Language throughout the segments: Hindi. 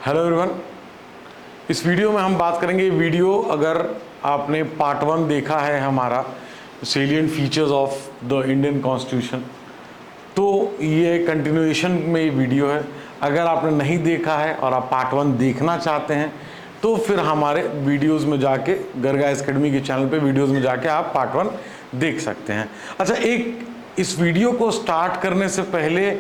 हेलो एवरीवन, इस वीडियो में हम बात करेंगे। वीडियो अगर आपने पार्ट 1 देखा है हमारा salient features of the Indian constitution, तो ये कंटिन्यूएशन में ये वीडियो है। अगर आपने नहीं देखा है और आप पार्ट 1 देखना चाहते हैं तो फिर हमारे वीडियोस में जाके गर्गाइस एकेडमी के चैनल पे वीडियोस में जाके आप पार्ट 1 देख सकते हैं। अच्छा, इस वीडियो को स्टार्ट करने से पहले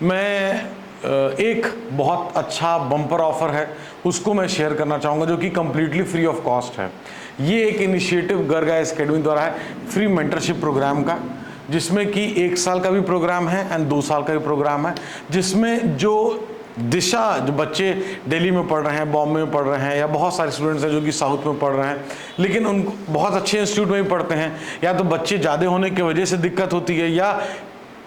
मैं एक बहुत अच्छा बम्पर ऑफर है उसको मैं शेयर करना चाहूँगा, जो कि कम्प्लीटली फ्री ऑफ कॉस्ट है। ये एक इनिशिएटिव गर्गाइस एकेडमी द्वारा है, फ्री मेंटरशिप प्रोग्राम का, जिसमें कि 1 साल का भी प्रोग्राम है एंड 2 साल का भी प्रोग्राम है। जिसमें जो बच्चे दिल्ली में पढ़ रहे हैं, बॉम्बे में पढ़ रहे हैं, या बहुत सारे स्टूडेंट्स हैं जो कि साउथ में पढ़ रहे हैं, लेकिन उन बहुत अच्छे इंस्टीट्यूट में भी पढ़ते हैं, या तो बच्चे ज़्यादा होने की वजह से दिक्कत होती है, या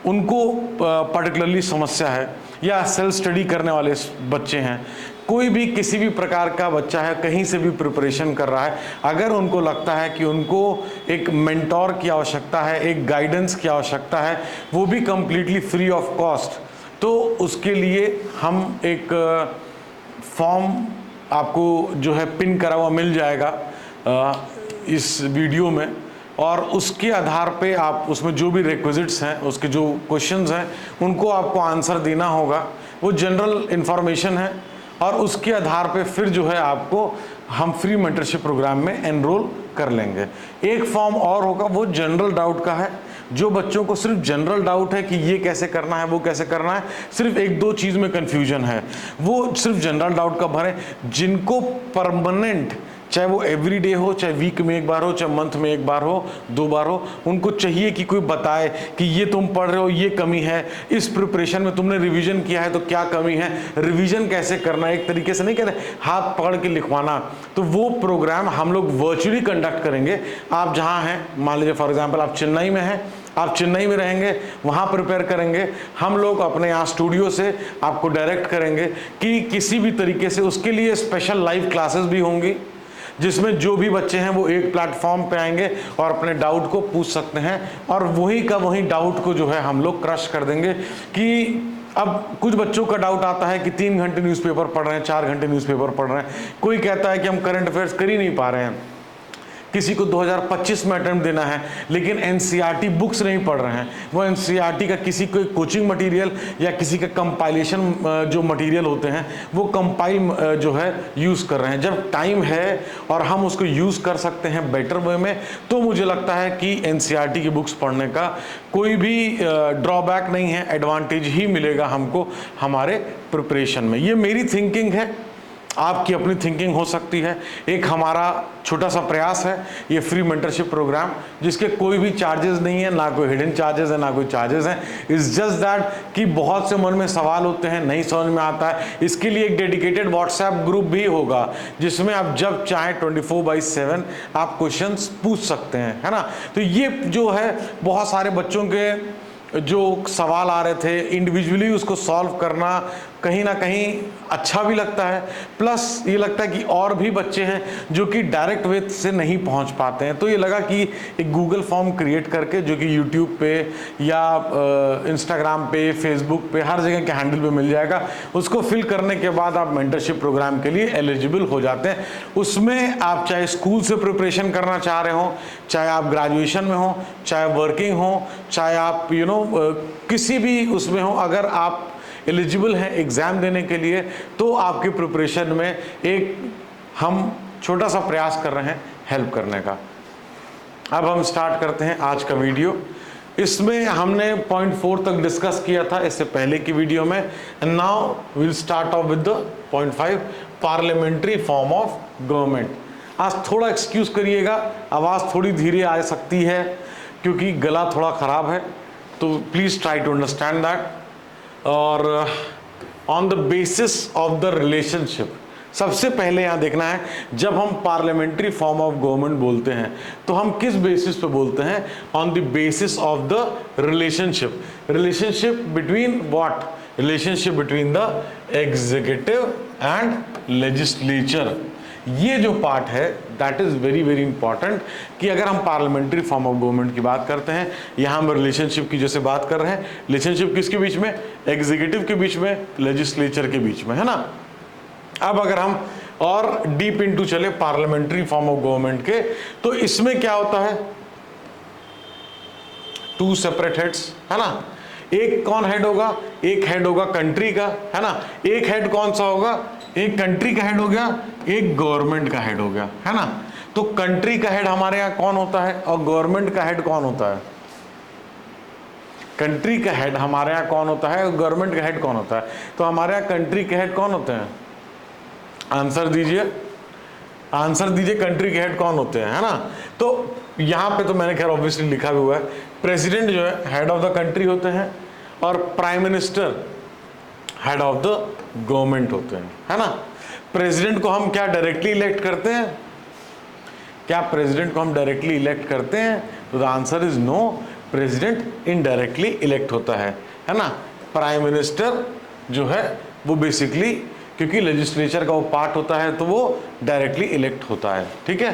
उनको पर्टिकुलरली समस्या है, या सेल्फ स्टडी करने वाले बच्चे हैं। कोई भी किसी भी प्रकार का बच्चा है, कहीं से भी प्रिपरेशन कर रहा है, अगर उनको लगता है कि उनको एक मेंटोर की आवश्यकता है, एक गाइडेंस की आवश्यकता है, वो भी कम्प्लीटली फ्री ऑफ कॉस्ट, तो उसके लिए हम एक फॉर्म आपको जो है पिन करा हुआ मिल जाएगा इस वीडियो में, और उसके आधार पे आप उसमें जो भी रिक्विजिट्स हैं, उसके जो क्वेश्चंस हैं, उनको आपको आंसर देना होगा। वो जनरल इन्फॉर्मेशन है, और उसके आधार पे फिर जो है आपको हम फ्री मेंटरशिप प्रोग्राम में एनरोल कर लेंगे। एक फॉर्म और होगा, वो जनरल डाउट का है। जो बच्चों को सिर्फ जनरल डाउट है कि ये कैसे करना है, वो कैसे करना है, सिर्फ 1-2 चीज़ में कन्फ्यूजन है, वो सिर्फ जनरल डाउट का भरें। जिनको परमानेंट, चाहे वो एवरीडे हो, चाहे वीक में 1 बार हो, चाहे मंथ में 1 बार हो, 2 बार हो, उनको चाहिए कि कोई बताए कि ये तुम पढ़ रहे हो, ये कमी है, इस प्रिपरेशन में तुमने रिवीजन किया है तो क्या कमी है, रिवीजन कैसे करना है, एक तरीके से नहीं कह रहे हाथ पकड़ के लिखवाना। तो वो प्रोग्राम हम लोग वर्चुअली कंडक्ट करेंगे। आप जहाँ हैं, मान लीजिए फॉर एग्जाम्पल आप चेन्नई में हैं, आप चेन्नई में रहेंगे, वहाँ प्रिपेयर करेंगे। हम लोग अपने यहाँ स्टूडियो से आपको डायरेक्ट करेंगे कि किसी भी तरीके से। उसके लिए स्पेशल लाइव क्लासेस भी होंगी, जिसमें जो भी बच्चे हैं वो एक प्लेटफॉर्म पे आएंगे और अपने डाउट को पूछ सकते हैं, और वही का वही डाउट को जो है हम लोग क्रश कर देंगे। कि अब कुछ बच्चों का डाउट आता है कि 3 घंटे न्यूज़पेपर पढ़ रहे हैं, 4 घंटे न्यूज़पेपर पढ़ रहे हैं, कोई कहता है कि हम करंट अफेयर्स कर ही नहीं पा रहे हैं, किसी को 2025 में अटेम्प्ट देना है लेकिन एनसीईआरटी बुक्स नहीं पढ़ रहे हैं, वो एनसीईआरटी का किसी कोई कोचिंग मटेरियल या किसी का कंपाइलेशन जो मटेरियल होते हैं वो कंपाइल जो है यूज़ कर रहे हैं। जब टाइम है और हम उसको यूज़ कर सकते हैं बेटर वे में, तो मुझे लगता है कि एनसीईआरटी की बुक्स पढ़ने का कोई भी ड्रॉबैक नहीं है, एडवांटेज ही मिलेगा हमको हमारे प्रिपरेशन में। ये मेरी थिंकिंग है, आपकी अपनी थिंकिंग हो सकती है। एक हमारा छोटा सा प्रयास है ये फ्री मेंटरशिप प्रोग्राम, जिसके कोई भी चार्जेस नहीं है, ना कोई हिडन चार्जेस है, ना कोई चार्जेस हैं। इट्स जस्ट दैट कि बहुत से मन में सवाल होते हैं, नहीं समझ में आता है। इसके लिए एक डेडिकेटेड व्हाट्सएप ग्रुप भी होगा, जिसमें आप जब चाहें 24/7 आप क्वेश्चंस पूछ सकते हैं, है ना। तो ये जो है बहुत सारे बच्चों के जो सवाल आ रहे थे, इंडिविजुअली उसको सॉल्व करना कहीं ना कहीं अच्छा भी लगता है, प्लस ये लगता है कि और भी बच्चे हैं जो कि डायरेक्ट वे से नहीं पहुंच पाते हैं। तो ये लगा कि एक गूगल फॉर्म क्रिएट करके, जो कि यूट्यूब पे या इंस्टाग्राम पे, फेसबुक पे, हर जगह के हैंडल पे मिल जाएगा। उसको फिल करने के बाद आप मेंटरशिप प्रोग्राम के लिए एलिजिबल हो जाते हैं। उसमें आप चाहे स्कूल से प्रिपरेशन करना चाह रहे हो, चाहे आप ग्रेजुएशन में हो, चाहे वर्किंग हो, चाहे आप किसी भी उसमें हो, अगर आप एलिजिबल हैं एग्ज़ाम देने के लिए, तो आपकी प्रिपरेशन में एक हम छोटा सा प्रयास कर रहे हैं हेल्प करने का। अब हम स्टार्ट करते हैं आज का वीडियो। इसमें हमने पॉइंट 4 तक डिस्कस किया था इससे पहले की वीडियो में। Now will start of with the point 5, parliamentary form of government. आज थोड़ा एक्सक्यूज करिएगा, आवाज़ थोड़ी धीरे आ सकती है क्योंकि गला थोड़ा ख़राब है, तो please try to understand that. और on the basis of the relationship, सबसे पहले यहाँ देखना है, जब हम पार्लियामेंट्री फॉर्म ऑफ गवर्नमेंट बोलते हैं तो हम किस बेसिस पे बोलते हैं? On the basis of the relationship. Relationship between what? Relationship between the executive and legislature. ये जो पार्ट है that is very very important, कि अगर हम पार्लियामेंट्री फॉर्म ऑफ गवर्नमेंट की बात करते हैं, यहाँ हम रिलेशनशिप की जैसे बात कर रहे हैं। रिलेशनशिप किसके बीच में? एग्जीक्यूटिव के बीच में, लेजिस्लेचर के बीच में, है ना। अब अगर हम और डीप इनटू चले पार्लियामेंट्री फॉर्म ऑफ गवर्नमेंट के, तो इसमें क्या होता है, 2 सेपरेट हेड्स, है ना। एक कौन हेड होगा, एक हेड होगा कंट्री का, है ना। एक हेड कौन सा होगा, एक कंट्री का हेड हो गया, एक गवर्नमेंट का हेड हो गया, है ना। तो कंट्री का हेड हमारे यहाँ कौन होता है और गवर्नमेंट का हेड कौन होता है। कंट्री का हेड हमारे यहाँ कौन होता है और गवर्नमेंट का हेड कौन होता है। तो हमारे यहाँ कंट्री के हेड कौन होते हैं, आंसर दीजिए, आंसर दीजिए, कंट्री के हेड कौन होते हैं, है ना। तो यहाँ पे तो मैंने खैर ऑब्वियसली लिखा भी हुआ है, प्रेसिडेंट जो है हेड ऑफ द कंट्री होते हैं और prime minister head of the government होते हैं, है ना। प्रेसिडेंट को हम क्या डायरेक्टली इलेक्ट करते हैं, क्या प्रेसिडेंट को हम डायरेक्टली इलेक्ट करते हैं, तो the answer is no, president indirectly elect होता है ना। प्राइम मिनिस्टर जो है वो बेसिकली, क्योंकि लेजिस्लेचर का वो पार्ट होता है, तो वो डायरेक्टली इलेक्ट होता है, ठीक है।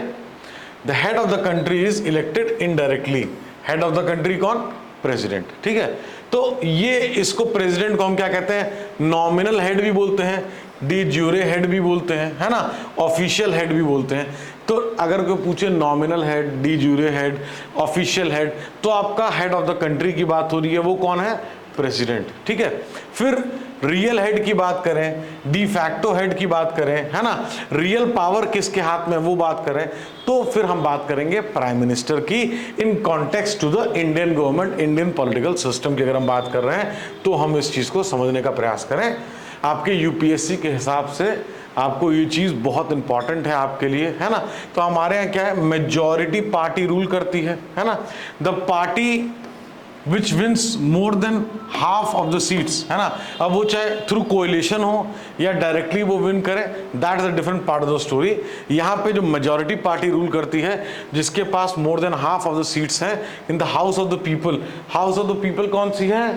The head of the country is elected indirectly, head of the country कौन, प्रेसिडेंट, ठीक है। तो ये इसको प्रेसिडेंट को हम क्या कहते हैं, नॉमिनल हेड भी बोलते हैं, डी ज्यूरे हेड भी बोलते हैं, है ना, ऑफिशियल हेड भी बोलते हैं। तो अगर कोई पूछे nominal head, de jure head, official head, तो आपका हेड ऑफ द कंट्री की बात हो रही है, वो कौन है, प्रेसिडेंट, ठीक है। फिर रियल हेड की बात करें, डी फैक्टो हेड की बात करें, है ना, रियल पावर किसके हाथ में वो बात करें, तो फिर हम बात करेंगे प्राइम मिनिस्टर की in context to the Indian government, Indian political system की अगर हम बात कर रहे हैं, तो हम इस चीज को समझने का प्रयास करें। आपके यूपीएससी के हिसाब से आपको ये चीज बहुत इंपॉर्टेंट है आपके लिए, है ना। तो हमारे यहाँ क्या है, मेजॉरिटी पार्टी रूल करती है ना। The party which wins more than half of the seats, है ना। अब वो चाहे थ्रू कोएलिशन हो या डायरेक्टली वो विन करे, that is a different part of the story. यहाँ पे जो मेजॉरिटी पार्टी रूल करती है, जिसके पास more than half of the seats हैं in the house of the people, house of the people कौन सी है,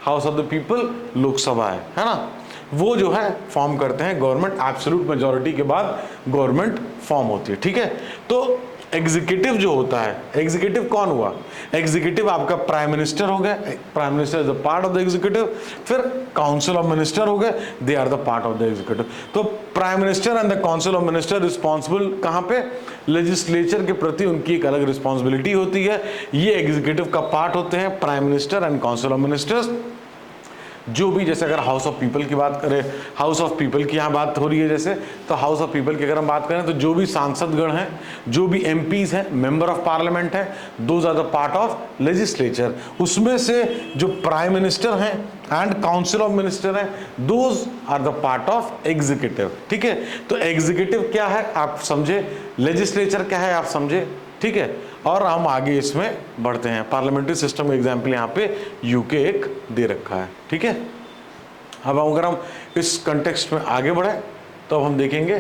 house of the people Lok Sabha है ना। वो जो है फॉर्म करते हैं गवर्नमेंट, एब्सोल्यूट मेजॉरिटी के बाद गवर्नमेंट फॉर्म होती है, ठीक है। तो एग्जीक्यूटिव जो होता है, एग्जीक्यूटिव कौन हुआ, एग्जीक्यूटिव आपका प्राइम मिनिस्टर हो गए, prime minister is the part of the executive. फिर काउंसिल ऑफ मिनिस्टर हो गए, they are the part of the executive. तो prime minister and the council of minister responsible कहाँ पे, लेजिस्लेचर के प्रति उनकी एक अलग रिस्पॉन्सिबिलिटी होती है। ये एग्जीक्यूटिव का पार्ट होते हैं prime minister and council of ministers. जो भी, जैसे अगर हाउस ऑफ पीपल की बात करें, हाउस ऑफ पीपल की यहाँ बात हो रही है जैसे, तो हाउस ऑफ पीपल की अगर हम बात करें, तो जो भी सांसदगण हैं, जो भी एमपीज हैं, मेंबर ऑफ पार्लियामेंट हैं, those are the part of legislature. उसमें से जो प्राइम मिनिस्टर हैं एंड काउंसिल ऑफ मिनिस्टर हैं, those are the part of executive, ठीक है। तो एग्जीक्यूटिव क्या है आप समझे, लेजिस्लेचर क्या है आप समझे, ठीक है। और हम आगे इसमें बढ़ते हैं। पार्लियामेंट्री सिस्टम का एग्जाम्पल यहाँ पे यूके एक दे रखा है, ठीक है। अब अगर हम इस कंटेक्स्ट में आगे बढ़े, तो अब हम देखेंगे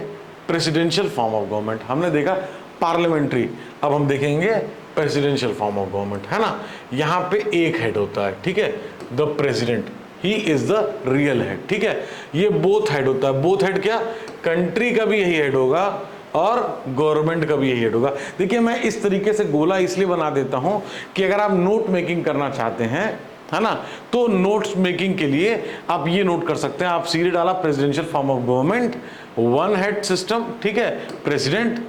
प्रेसिडेंशियल फॉर्म ऑफ गवर्नमेंट। हमने देखा पार्लियामेंट्री, अब हम देखेंगे प्रेसिडेंशियल फॉर्म ऑफ गवर्नमेंट, है ना। यहाँ पे एक हेड होता है, ठीक है, the president, he is the real head, ठीक है। ये बोथ हेड होता है, बोथ हेड क्या, कंट्री का भी यही हेड होगा और गवर्नमेंट का भी यही हेड होगा। देखिए मैं इस तरीके से गोला इसलिए बना देता हूं कि अगर आप नोट मेकिंग करना चाहते हैं, है ना, तो नोट्स मेकिंग के लिए आप ये नोट कर सकते हैं, आप सीधे डाला presidential form of government, one head system, ठीक है, प्रेसिडेंट।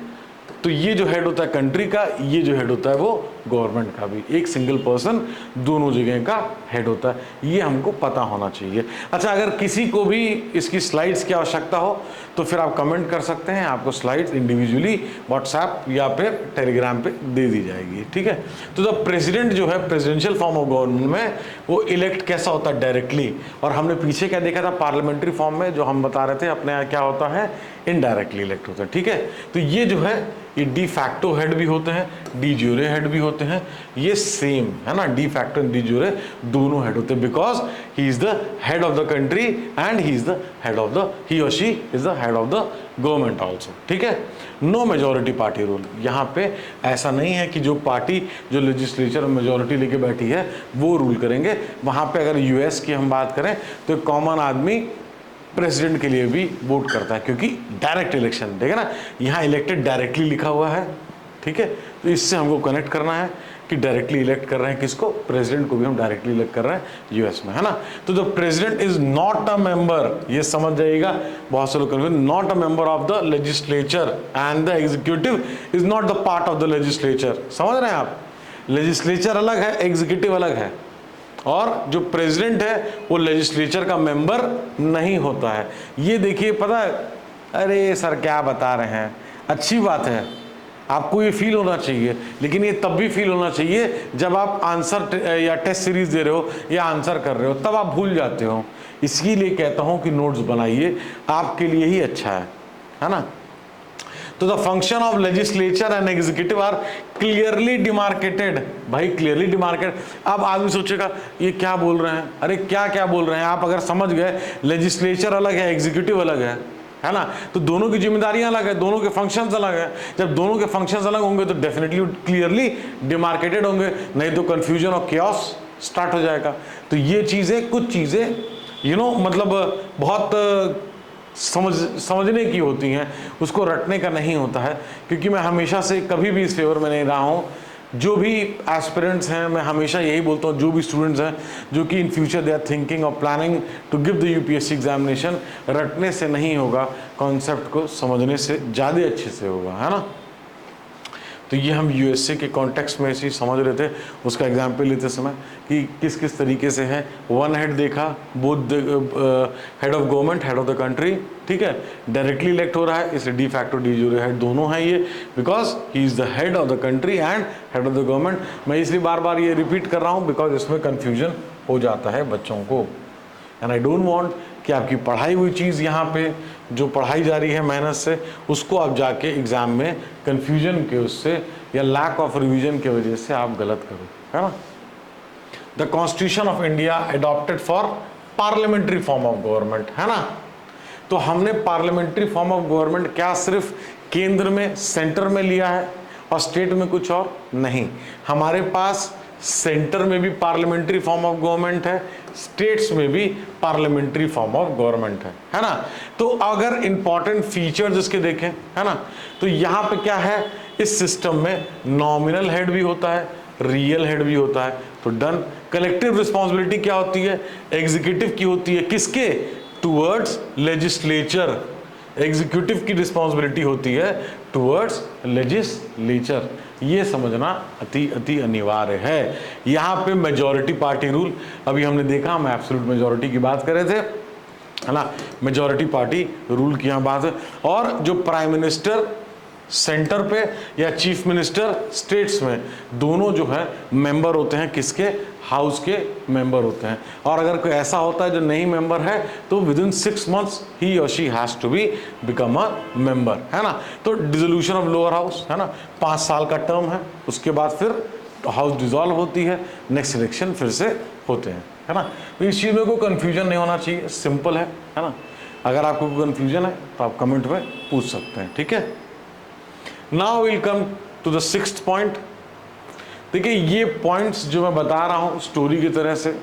तो ये जो हेड होता है कंट्री का, ये जो हेड होता है वो गवर्नमेंट का भी, एक सिंगल पर्सन दोनों जगह का हेड होता है, ये हमको पता होना चाहिए। अच्छा, अगर किसी को भी इसकी स्लाइड्स की आवश्यकता हो तो फिर आप कमेंट कर सकते हैं, आपको स्लाइड्स इंडिविजुअली व्हाट्सएप या फिर टेलीग्राम पे दे दी जाएगी, ठीक है। तो द प्रेसिडेंट जो है प्रेसिडेंशियल फॉर्म ऑफ गवर्नमेंट में वो इलेक्ट कैसा होता है, डायरेक्टली। और हमने पीछे क्या देखा था पार्लियामेंट्री फॉर्म में, जो हम बता रहे थे अपने यहाँ क्या होता है, इनडायरेक्टली इलेक्ट होता है, ठीक है। तो ये जो है ये डी फैक्टो हेड भी होते हैं, डी ज्यूरे हेड भी होते हैं, ये सेम है ना, de facto and de jure दोनों हेड होते हैं, because he is the head of the country and he is the head of the, he और she is the head of the government also, ठीक है। नो मेजोरिटी पार्टी रूल, यहाँ पे ऐसा नहीं है कि जो पार्टी जो लेजिस्लेचर मेजोरिटी लेके बैठी है वो रूल करेंगे। वहाँ पे अगर यूएस की हम बात करें तो कॉमन आदमी प्रेसिडेंट के लिए भी वोट करता है, क्योंकि डायरेक्ट इलेक्शन, देखा ना, यहाँ इलेक्टेड डायरेक्टली लिखा हुआ है, ठीक है। तो इससे हमको कनेक्ट करना है कि डायरेक्टली इलेक्ट कर रहे हैं किसको, प्रेसिडेंट को भी हम डायरेक्टली इलेक्ट कर रहे हैं यूएस में, है ना। तो the president is not a member, ये समझ जाइएगा, बहुत से लोग confuse, not a member of the legislature and the executive is not the part of the legislature. समझ रहे हैं आप, लेजिस्लेचर अलग है, एग्जीक्यूटिव अलग है, और जो प्रेसिडेंट है वो लेजिस्लेचर का मेंबर नहीं होता है। ये देखिए, पता है, अरे सर क्या बता रहे हैं, अच्छी बात है, आपको ये फील होना चाहिए, लेकिन ये तब भी फील होना चाहिए जब आप आंसर या टेस्ट सीरीज दे रहे हो या आंसर कर रहे हो, तब आप भूल जाते हो। इसके लिए कहता हूं कि नोट्स बनाइए, आपके लिए ही अच्छा है ना। तो the function of legislature and executive are clearly demarcated. भाई क्लियरली डिमार्केटेड, अब आदमी सोचेगा ये क्या बोल रहे हैं, अरे क्या क्या बोल रहे हैं। आप अगर समझ गए लेजिस्लेचर अलग है, एग्जीक्यूटिव अलग है ना, तो दोनों की जिम्मेदारियां अलग है, दोनों के फंक्शंस अलग है। जब दोनों के फंक्शंस अलग होंगे तो डेफिनेटली क्लियरली डिमार्केटेड होंगे, नहीं तो कंफ्यूजन और केओस स्टार्ट हो जाएगा। तो ये चीजें, कुछ चीजें मतलब बहुत समझने की होती हैं, उसको रटने का नहीं होता है। क्योंकि मैं हमेशा से कभी भी इस फेवर में नहीं रहा हूँ। जो भी एस्पिरेंट्स हैं, मैं हमेशा यही बोलता हूँ, जो भी स्टूडेंट्स हैं जो कि in future they are thinking और planning to give the UPSC examination, रटने से नहीं होगा, कॉन्सेप्ट को समझने से ज़्यादा अच्छे से होगा, है ना। तो ये हम यूएसए के कॉन्टेक्स्ट में ऐसे ही समझ रहे थे, उसका एग्जाम्पल लेते समय कि किस किस तरीके से है। वन हेड देखा, both head of government, head of the country, ठीक है, डायरेक्टली इलेक्ट हो रहा है, इसलिए डी फैक्टो डी यूरे हेड दोनों हैं ये, because he is the head of the country and head of the government. मैं इसलिए बार बार ये रिपीट कर रहा हूँ बिकॉज इसमें कन्फ्यूजन हो जाता है बच्चों को, एंड आई डोंट वांट कि आपकी पढ़ाई हुई चीज़ यहाँ पे जो पढ़ाई जा रही है मेहनत से, उसको आप जाके एग्जाम में कंफ्यूजन के उससे या लैक ऑफ रिवीजन की वजह से आप गलत करो, है ना। The constitution of India adopted for parliamentary form of government, है ना। तो हमने पार्लियामेंट्री फॉर्म ऑफ गवर्नमेंट क्या सिर्फ केंद्र में, सेंटर में लिया है और स्टेट में कुछ और नहीं। हमारे पास सेंटर में भी पार्लियामेंट्री फॉर्म ऑफ गवर्नमेंट है, स्टेट्स में भी पार्लियामेंट्री फॉर्म ऑफ गवर्नमेंट है ना। तो अगर इंपॉर्टेंट फीचर्स इसके देखें, है ना, तो यहाँ पे क्या है, इस सिस्टम में नॉमिनल हेड भी होता है, रियल हेड भी होता है, तो डन। कलेक्टिव रिस्पॉन्सिबिलिटी क्या होती है, एग्जीक्यूटिव की होती है, किसके, टूवर्ड्स लेजिस्लेचर। एग्जीक्यूटिव की रिस्पॉन्सिबिलिटी होती है टूवर्ड्स लेजिस्लेचर। ये समझना अति अनिवार्य है। यहाँ पे मेजॉरिटी पार्टी रूल, अभी हमने देखा, हम एब्सोल्यूट मेजॉरिटी की बात कर रहे थे, है ना, मेजॉरिटी पार्टी रूल की यहाँ बात है। और जो प्राइम मिनिस्टर सेंटर पे या चीफ मिनिस्टर स्टेट्स में, दोनों जो है मेंबर होते हैं किसके, हाउस के मेंबर होते हैं। और अगर कोई ऐसा होता है जो नहीं मेंबर है तो विद इन 6 months ही और she has to be become a member, है ना। तो डिसोल्यूशन ऑफ लोअर हाउस, है ना, 5 साल का टर्म है, उसके बाद फिर हाउस डिसॉल्व होती है, नेक्स्ट इलेक्शन फिर से होते हैं, है ना। तो इस चीज़ में कोई कन्फ्यूजन नहीं होना चाहिए, सिंपल है ना। अगर आपको कोई कन्फ्यूजन है तो आप कमेंट में पूछ सकते हैं, ठीक है। Now will come to the 6th point. देखिए ये पॉइंट्स जो मैं बता रहा हूँ स्टोरी की तरह से,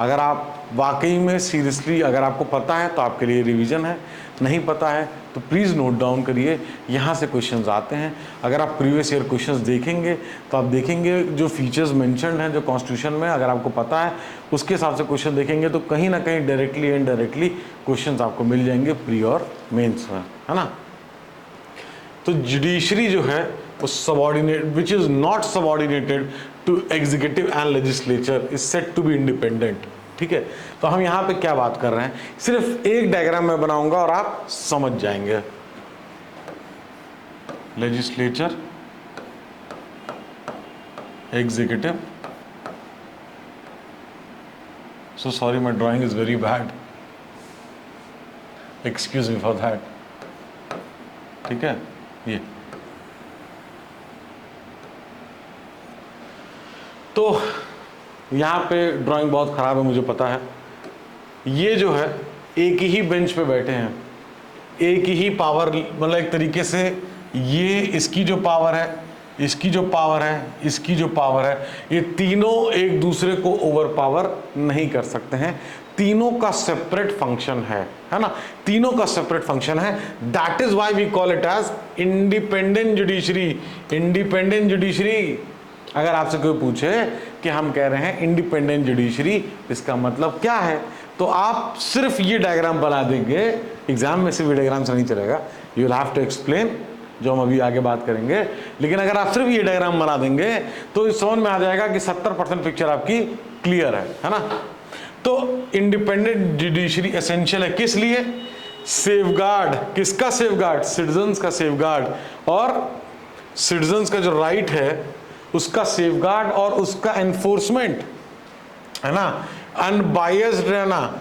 अगर आप वाकई में सीरियसली, अगर आपको पता है तो आपके लिए रिवीजन है, नहीं पता है तो प्लीज़ नोट डाउन करिए, यहाँ से क्वेश्चंस आते हैं। अगर आप प्रीवियस ईयर क्वेश्चंस देखेंगे तो आप देखेंगे जो फीचर्स मेंशन्ड हैं जो कॉन्स्टिट्यूशन में, अगर आपको पता है उसके हिसाब से क्वेश्चन देखेंगे तो कहीं ना कहीं डायरेक्टली इनडायरेक्टली क्वेश्चंस आपको मिल जाएंगे प्री और मेंस में, है ना। तो जुडिशरी जो है वो subordinate, which is not subordinated to executive and legislature, is set to be independent, ठीक है। तो हम यहाँ पे क्या बात कर रहे हैं, सिर्फ एक डायग्राम मैं बनाऊंगा और आप समझ जाएंगे। Legislature, executive, so sorry my drawing is very bad, excuse me for that, ठीक है। ये तो यहाँ पे ड्राइंग बहुत ख़राब है, मुझे पता है। ये जो है एक ही बेंच पे बैठे हैं, एक ही पावर, मतलब एक तरीके से ये इसकी जो पावर है, इसकी जो पावर है, इसकी जो पावर है, ये तीनों एक दूसरे को ओवर पावर नहीं कर सकते हैं। तीनों का सेपरेट फंक्शन है ना, तीनों का सेपरेट फंक्शन है। That is why we call it as independent judiciary. Independent judiciary, अगर आपसे कोई पूछे कि हम कह रहे हैं इंडिपेंडेंट जुडिशरी, इसका मतलब क्या है, तो आप सिर्फ ये डायग्राम बना देंगे, एग्जाम में सिर्फ ये डायग्राम से नहीं चलेगा, you will have to explain, जो हम अभी आगे बात करेंगे। लेकिन अगर आप सिर्फ ये डायग्राम बना देंगे तो इस समझ में आ जाएगा कि 70% पिक्चर आपकी क्लियर है ना। तो इंडिपेंडेंट जुडिशरी एसेंशियल है किस लिए? सेफगार्ड, किसका सेफगार्ड? सिटीजन्स का सेफगार्ड, और सिटीजन्स का जो राइट है उसका सेफगार्ड और उसका एनफोर्समेंट, है ना। अनबायस्ड रहना,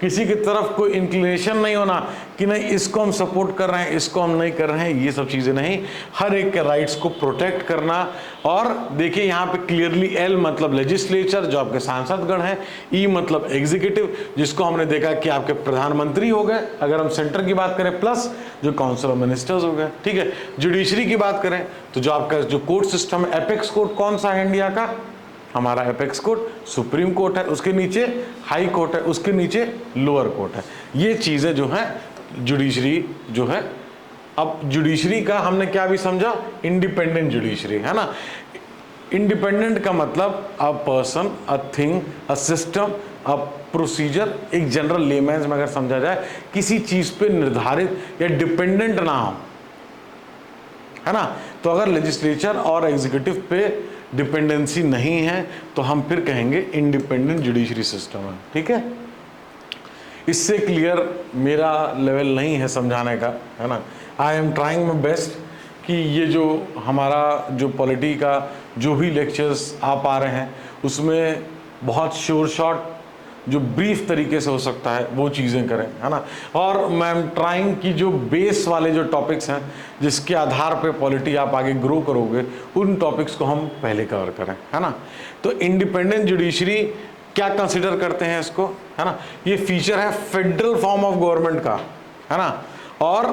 किसी की तरफ कोई इंक्लिनेशन नहीं होना कि नहीं इसको हम सपोर्ट कर रहे हैं, इसको हम नहीं कर रहे हैं, ये सब चीज़ें नहीं, हर एक के राइट्स को प्रोटेक्ट करना। और देखिए यहाँ पे क्लियरली एल मतलब लेजिस्लेचर, जो आपके सांसदगण हैं, ई मतलब एग्जीक्यूटिव, जिसको हमने देखा कि आपके प्रधानमंत्री हो गए अगर हम सेंटर की बात करें, प्लस जो काउंसिल ऑफ मिनिस्टर्स हो गए, ठीक है। जुडिशरी की बात करें तो जो आपका जो कोर्ट सिस्टम है, एपेक्स कोर्ट कौन सा है इंडिया का? हमारा एपेक्स कोर्ट, सुप्रीम कोर्ट है, उसके नीचे हाई कोर्ट है, उसके नीचे लोअर कोर्ट है। ये चीज़ें जो हैं जुडिशरी जो है। अब जुडिशरी का हमने क्या भी समझा? इंडिपेंडेंट जुडिशरी, है ना। इंडिपेंडेंट का मतलब a person, a thing, a system, a procedure, एक जनरल लेमैन्स में अगर समझा जाए, किसी चीज़ पे निर्धारित या डिपेंडेंट ना हो, है ना। तो अगर लेजिस्लेचर और एग्जीक्यूटिव पे डिपेंडेंसी नहीं है तो हम फिर कहेंगे इंडिपेंडेंट जुडिशरी सिस्टम है, ठीक है। इससे क्लियर मेरा लेवल नहीं है समझाने का, है ना। I am trying my best कि ये जो हमारा जो पॉलिटी का जो भी लेक्चर्स आप आ रहे हैं उसमें बहुत शॉर्ट जो ब्रीफ तरीके से हो सकता है वो चीज़ें करें, है ना। और मैं एम ट्राइंग कि जो बेस वाले जो टॉपिक्स हैं जिसके आधार पे पॉलिटी आप आगे ग्रो करोगे, उन टॉपिक्स को हम पहले कवर करें, है ना। तो इंडिपेंडेंट जुडिशरी क्या कंसिडर करते हैं इसको, है ना। ये फीचर है फेडरल फॉर्म ऑफ गवर्नमेंट का, है ना। और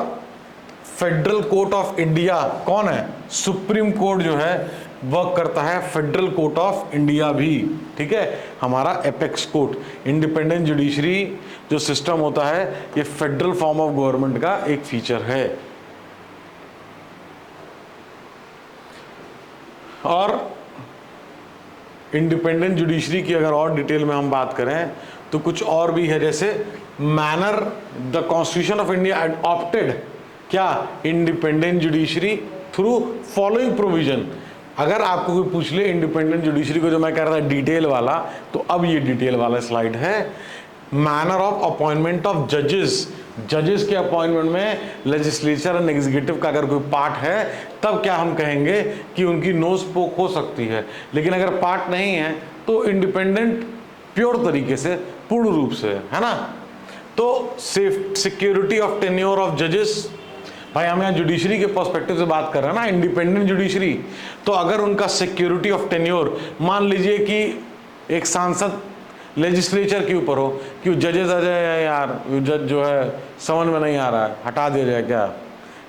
फेडरल कोर्ट ऑफ इंडिया कौन है? सुप्रीम कोर्ट जो है वर्क करता है फेडरल कोर्ट ऑफ इंडिया भी, ठीक है, हमारा एपेक्स कोर्ट। इंडिपेंडेंट जुडिशरी जो सिस्टम होता है ये फेडरल फॉर्म ऑफ गवर्नमेंट का एक फीचर है। और इंडिपेंडेंट जुडिशरी की अगर और डिटेल में हम बात करें तो कुछ और भी है, जैसे manner the constitution of India adopted क्या independent judiciary through following provision. अगर आपको कोई पूछ ले इंडिपेंडेंट जुडिशरी को, जो मैं कह रहा था डिटेल वाला, तो अब ये डिटेल वाला स्लाइड है। मैनर ऑफ अपॉइंटमेंट ऑफ जजेस, जजेस के अपॉइंटमेंट में लेजिस्लेचर एंड एग्जीक्यूटिव का अगर कोई पार्ट है तब क्या हम कहेंगे कि उनकी नो स्पोक हो सकती है। लेकिन अगर पार्ट नहीं है तो इंडिपेंडेंट प्योर तरीके से, पूर्ण रूप से, है ना। तो सिक्योरिटी ऑफ टेन्योर ऑफ जजेस, भाई हम यहाँ जुडिशरी के पर्सपेक्टिव से बात कर रहे हैं ना, इंडिपेंडेंट जुडिशरी। तो अगर उनका सिक्योरिटी ऑफ टेन्योर, मान लीजिए कि एक सांसद लेजिस्लेचर के ऊपर हो कि जजेस आ जाए, यार जज जो है समझ में नहीं आ रहा है, हटा दिया जाए क्या,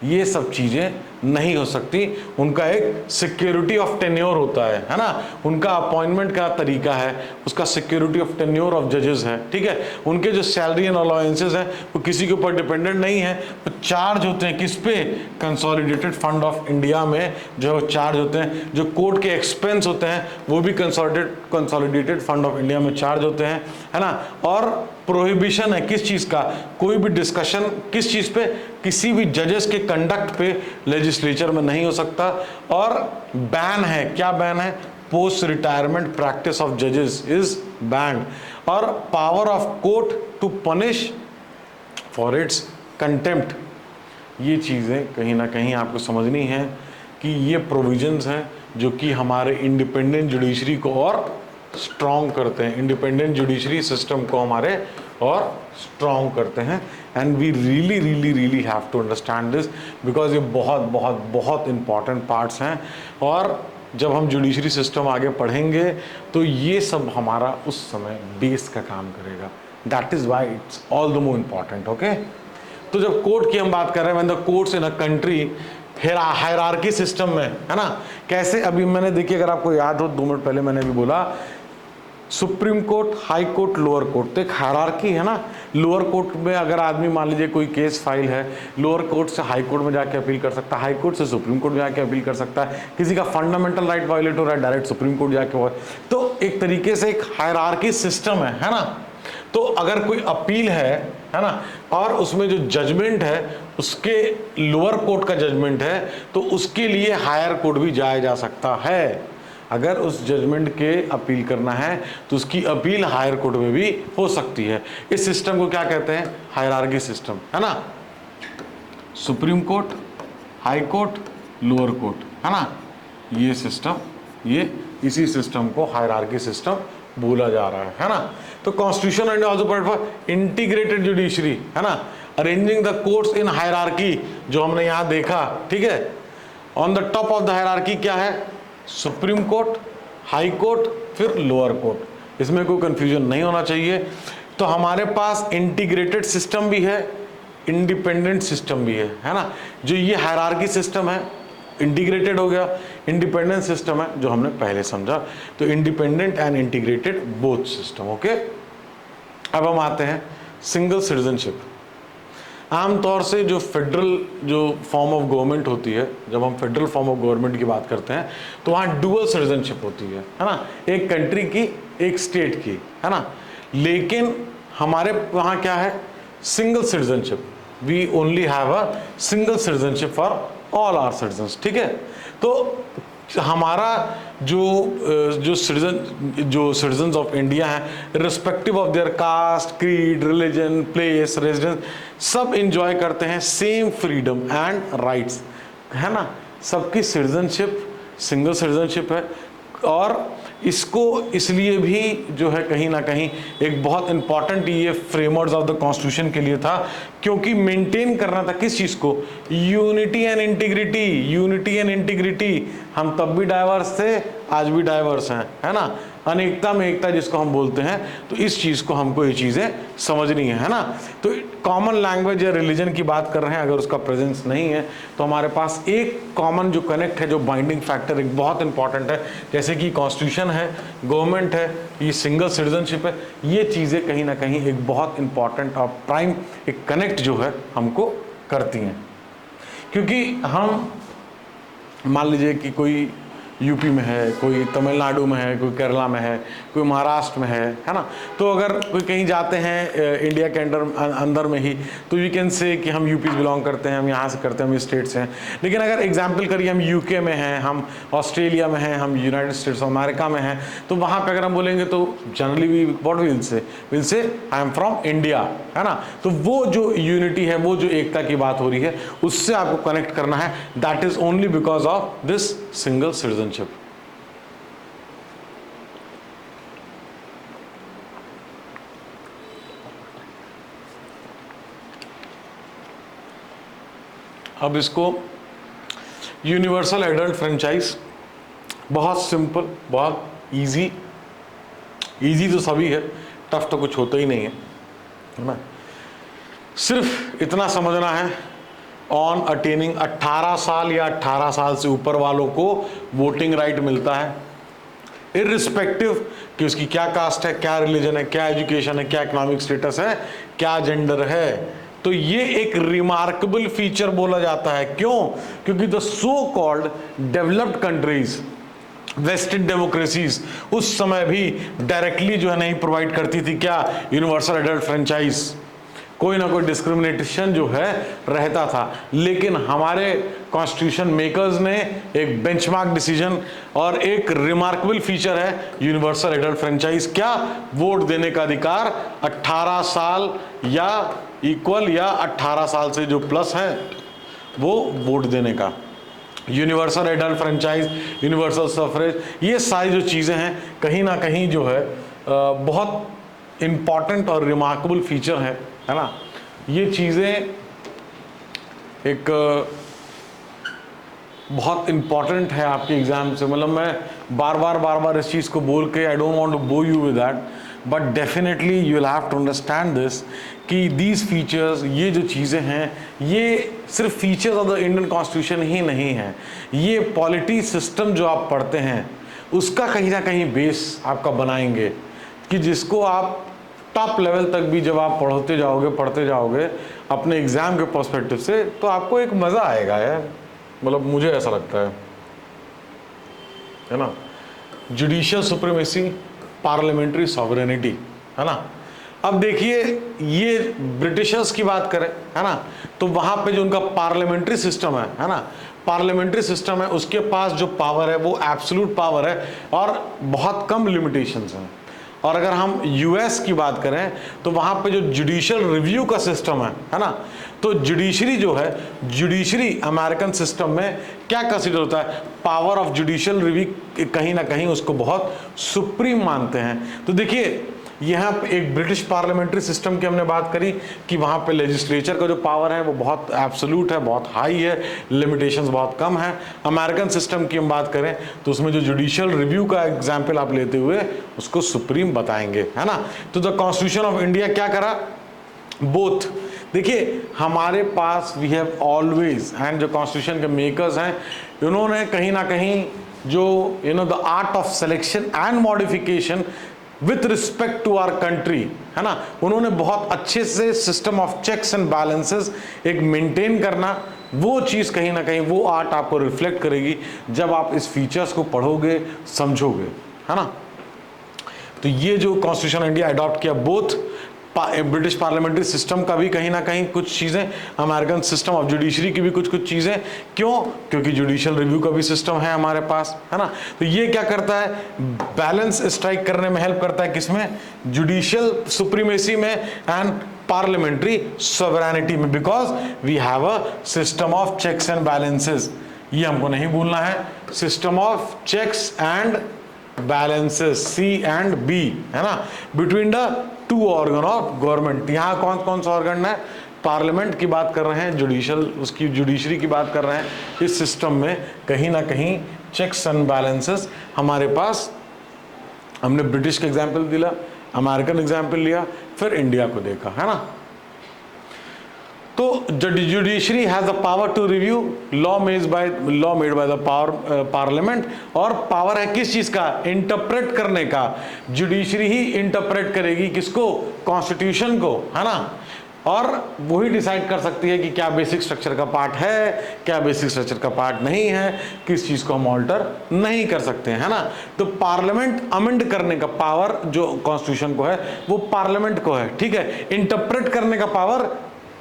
ये सब चीज़ें नहीं हो सकती। उनका एक सिक्योरिटी ऑफ टेन्योर होता है ना, उनका अपॉइंटमेंट का तरीका है, उसका सिक्योरिटी ऑफ टेन्योर ऑफ जजेस है, ठीक है। उनके जो सैलरी एंड अलाउंसेस हैं वो किसी के ऊपर डिपेंडेंट नहीं है, तो चार्ज होते हैं किस पे? कंसोलिडेटेड फंड ऑफ इंडिया में जो चार्ज होते हैं। जो कोर्ट के एक्सपेंस होते हैं वो भी कंसोलिडेटेड फंड ऑफ इंडिया में चार्ज होते हैं, है ना। और प्रोहिबिशन है किस चीज़ का? कोई भी डिस्कशन किस चीज़ पे? किसी भी जजेस के कंडक्ट पे लेजिस्लेचर में नहीं हो सकता। और बैन है, क्या बैन है? पोस्ट रिटायरमेंट प्रैक्टिस ऑफ जजेस इज बैंड। और power of court to punish for its contempt, ये चीज़ें कहीं ना कहीं आपको समझनी है कि ये प्रोविजंस हैं जो कि हमारे इंडिपेंडेंट जुडिशरी को और स्ट्रॉन्ग करते हैं, इंडिपेंडेंट जुडिशरी सिस्टम को हमारे और स्ट्रॉन्ग करते हैं। And we really have to understand this, because ये बहुत बहुत बहुत इंपॉर्टेंट पार्ट्स हैं। और जब हम जुडिशरी सिस्टम आगे पढ़ेंगे तो ये सब हमारा उस समय बेस का काम करेगा। That is why it's all the more important, okay. तो जब कोर्ट की हम बात कर रहे हैं, when the courts in a country hierarchy system में, है ना, कैसे? अभी मैंने देखिए, अगर आपको याद हो 2 मिनट पहले मैंने भी बोला supreme court, high court, lower court. तो एक हायरार्की है ना, लोअर कोर्ट में अगर आदमी मान लीजिए कोई केस फाइल है, लोअर कोर्ट से हाई कोर्ट में जाके अपील कर सकता है, हाई कोर्ट से सुप्रीम कोर्ट में जाके अपील कर सकता है, किसी का फंडामेंटल राइट वायलेट हो रहा है डायरेक्ट सुप्रीम कोर्ट जाके। तो एक तरीके से एक हायरार्की सिस्टम है ना। तो अगर कोई अपील है ना, और उसमें जो जजमेंट है उसके लोअर कोर्ट का जजमेंट है, तो उसके लिए हायर कोर्ट भी जाया जा सकता है। अगर उस जजमेंट के अपील करना है तो उसकी अपील हायर कोर्ट में भी हो सकती है। इस सिस्टम को क्या कहते हैं? हायरार्की सिस्टम, है ना। Supreme court, high court, lower court, है ना, ये सिस्टम, ये इसी सिस्टम को हायरार्की सिस्टम बोला जा रहा है ना। तो constitution and also provide for integrated judiciary, है ना, arranging the courts in hierarchy, जो हमने यहां देखा, ठीक है। On the top of the hierarchy क्या है? सुप्रीम कोर्ट, हाई कोर्ट, फिर लोअर कोर्ट। इसमें कोई कंफ्यूजन नहीं होना चाहिए। तो हमारे पास इंटीग्रेटेड सिस्टम भी है, इंडिपेंडेंट सिस्टम भी है ना। जो ये हायरार्की सिस्टम है इंटीग्रेटेड हो गया, इंडिपेंडेंट सिस्टम है जो हमने पहले समझा। तो independent and integrated both system, okay. अब हम आते हैं सिंगल सिटीजनशिप। आमतौर से जो फेडरल जो फॉर्म ऑफ गवर्नमेंट होती है, जब हम फेडरल फॉर्म ऑफ गवर्नमेंट की बात करते हैं तो वहाँ डुअल सिटीजनशिप होती है ना, एक कंट्री की एक स्टेट की, है ना। लेकिन हमारे वहाँ क्या है? Single citizenship. We only have a single citizenship for all our citizens, ठीक है। तो हमारा जो सिटीजन्स ऑफ इंडिया हैं, respective of their caste, creed, religion, place, residence, सब इंजॉय करते हैं सेम फ्रीडम एंड राइट्स, है ना। सबकी सिटीजनशिप सिंगल सिटीजनशिप है। और इसको इसलिए भी जो है कहीं ना कहीं एक बहुत इंपॉर्टेंट ये फ्रेमवर्ड्स ऑफ द कॉन्स्टिट्यूशन के लिए था, क्योंकि मेंटेन करना था किस चीज़ को? Unity and integrity. Unity and integrity, हम तब भी डाइवर्स थे, आज भी डाइवर्स हैं, है ना। अनेकता में एकता जिसको हम बोलते हैं। तो इस चीज़ को हमको ये चीज़ें समझनी है ना। तो कॉमन लैंग्वेज या रिलीजन की बात कर रहे हैं, अगर उसका प्रेजेंस नहीं है तो हमारे पास एक कॉमन जो कनेक्ट है, जो बाइंडिंग फैक्टर एक बहुत इंपॉर्टेंट है, जैसे कि कॉन्स्टिट्यूशन है, गवर्नमेंट है, ये सिंगल सिटीजनशिप है, ये चीज़ें कहीं ना कहीं एक बहुत इंपॉर्टेंट और प्राइम एक कनेक्ट जो है हमको करती हैं। क्योंकि हम मान लीजिए कि कोई यूपी में है, कोई तमिलनाडु में है, कोई केरला में है, कोई महाराष्ट्र में है ना। तो अगर कोई कहीं जाते हैं इंडिया के अंदर में ही, तो यू कैन से कि हम यूपी बिलोंग करते हैं, हम यहाँ से करते हैं, हम स्टेट से हैं। लेकिन अगर एग्जांपल करिए हम यूके में हैं, हम ऑस्ट्रेलिया में हैं, हम यूनाइटेड स्टेट्स ऑफ अमेरिका में हैं, तो वहाँ पर अगर हम बोलेंगे तो generally we what will say I am from India, है ना। तो वो जो यूनिटी है, वो जो एकता की बात हो रही है, उससे आपको कनेक्ट करना है। That is only because of this single citizenship. अब इसको यूनिवर्सल एडल्ट फ्रेंचाइज, बहुत सिंपल, बहुत इजी। इजी तो सभी है, टफ तो कुछ होता ही नहीं है ना। सिर्फ इतना समझना है, ऑन अटेनिंग 18 साल या 18 साल से ऊपर वालों को वोटिंग राइट मिलता है, इर्रिस्पेक्टिव कि उसकी क्या कास्ट है, क्या रिलीजन है, क्या एजुकेशन है, क्या इकोनॉमिक स्टेटस है, क्या जेंडर है। तो ये एक रिमार्केबल फीचर बोला जाता है। क्यों? क्योंकि the so called developed countries, western democracies उस समय भी डायरेक्टली जो है नहीं प्रोवाइड करती थी क्या? Universal adult franchise. कोई ना कोई डिस्क्रिमिनेशन जो है रहता था, लेकिन हमारे कॉन्स्टिट्यूशन मेकर्स ने एक बेंचमार्क डिसीजन और एक रिमार्केबल फीचर है यूनिवर्सल एडल्ट फ्रेंचाइज। क्या? वोट देने का अधिकार 18 साल या इक्वल या 18 साल से जो प्लस है वो वोट देने का। Universal adult franchise, universal suffrage, ये सारी जो चीज़ें हैं कहीं ना कहीं जो है बहुत इम्पॉर्टेंट और रिमार्केबल फीचर है ना। ये चीज़ें एक बहुत इम्पॉर्टेंट है आपके एग्जाम से। मतलब मैं बार बार इस चीज़ को बोल के I don't want to bore you with that, but definitely you will have to understand this कि दीज फीचर्स, ये जो चीज़ें हैं, ये सिर्फ features of the Indian constitution ही नहीं है। ये पॉलिटी सिस्टम जो आप पढ़ते हैं उसका कहीं ना कहीं बेस आपका बनाएंगे। कि जिसको आप टॉप लेवल तक भी जब आप पढ़ते जाओगे अपने एग्ज़ाम के पर्सपेक्टिव से, तो आपको एक मज़ा आएगा यार, मतलब मुझे ऐसा लगता है ना। जुडिशियल सुप्रीमेसी, पार्लियामेंट्री सॉवरेनिटी, है ना। अब देखिए, ये ब्रिटिशर्स की बात करें, है ना, तो वहाँ पे जो उनका पार्लियामेंट्री सिस्टम है ना, पार्लियामेंट्री सिस्टम है, उसके पास जो पावर है वो एब्सोल्यूट पावर है और बहुत कम लिमिटेशंस हैं। और अगर हम यूएस की बात करें तो वहाँ पे जो जुडिशियल रिव्यू का सिस्टम है ना, तो जुडिशरी जो है, जुडिशरी अमेरिकन सिस्टम में क्या कंसिडर होता है, पावर ऑफ जुडिशियल रिव्यू कहीं ना कहीं उसको बहुत सुप्रीम मानते हैं। तो देखिए, यहाँ पे एक ब्रिटिश पार्लियामेंट्री सिस्टम की हमने बात करी कि वहाँ पे लेजिस्लेचर का जो पावर है वो बहुत एब्सोल्यूट है, बहुत हाई है, लिमिटेशंस बहुत कम है। अमेरिकन सिस्टम की हम बात करें तो उसमें जो जुडिशियल रिव्यू का एग्जाम्पल आप लेते हुए उसको सुप्रीम बताएंगे, है ना। तो द कॉन्स्टिट्यूशन ऑफ इंडिया क्या करा, बोथ। देखिए, हमारे पास वी हैव ऑलवेज, एंड जो कॉन्स्टिट्यूशन के मेकर्स हैं उन्होंने कहीं ना कहीं जो the art of selection and modification with respect to our country, है ना, उन्होंने बहुत अच्छे से system of checks and balances एक मेंटेन करना, वो चीज़ कहीं ना कहीं वो आर्ट आपको रिफ्लेक्ट करेगी जब आप इस फीचर्स को पढ़ोगे, समझोगे, है ना। तो ये जो कॉन्स्टिट्यूशन इंडिया अडॉप्ट किया, बोथ ब्रिटिश पार्लियामेंट्री सिस्टम का भी कहीं ना कहीं कुछ चीज़ें, अमेरिकन सिस्टम ऑफ जुडिशरी की भी कुछ चीज़ें, क्यों, क्योंकि जुडिशियल रिव्यू का भी सिस्टम है हमारे पास, है ना। तो ये क्या करता है, बैलेंस स्ट्राइक करने में हेल्प करता है, किसमें, जुडिशियल सुप्रीमेसी में एंड पार्लियामेंट्री सॉवरेनिटी में, because we have a system of checks and balances. ये हमको नहीं भूलना है, system of checks and balances, C and B, है ना, between the two organ of government. यहाँ कौन कौन सा ऑर्गन है, पार्लियामेंट की बात कर रहे हैं, जुडिशियल उसकी जुडिशरी की बात कर रहे हैं। इस सिस्टम में कहीं ना कहीं चेक्स एंड बैलेंसेस हमारे पास, हमने ब्रिटिश का एग्जाम्पल दिया, अमेरिकन एग्जाम्पल लिया, फिर इंडिया को देखा, है ना। तो judiciary has the power to review law made by the parliament, और पावर है किस चीज का, इंटरप्रेट करने का। जुडिशरी ही इंटरप्रेट करेगी किसको, कॉन्स्टिट्यूशन को, है ना, और वही डिसाइड कर सकती है कि क्या बेसिक स्ट्रक्चर का पार्ट है, क्या बेसिक स्ट्रक्चर का पार्ट नहीं है, किस चीज को हम ऑल्टर नहीं कर सकते हैं, है ना। तो पार्लियामेंट अमेंड करने का पावर जो कॉन्स्टिट्यूशन को है वो पार्लियामेंट को है, ठीक है। इंटरप्रेट करने का पावर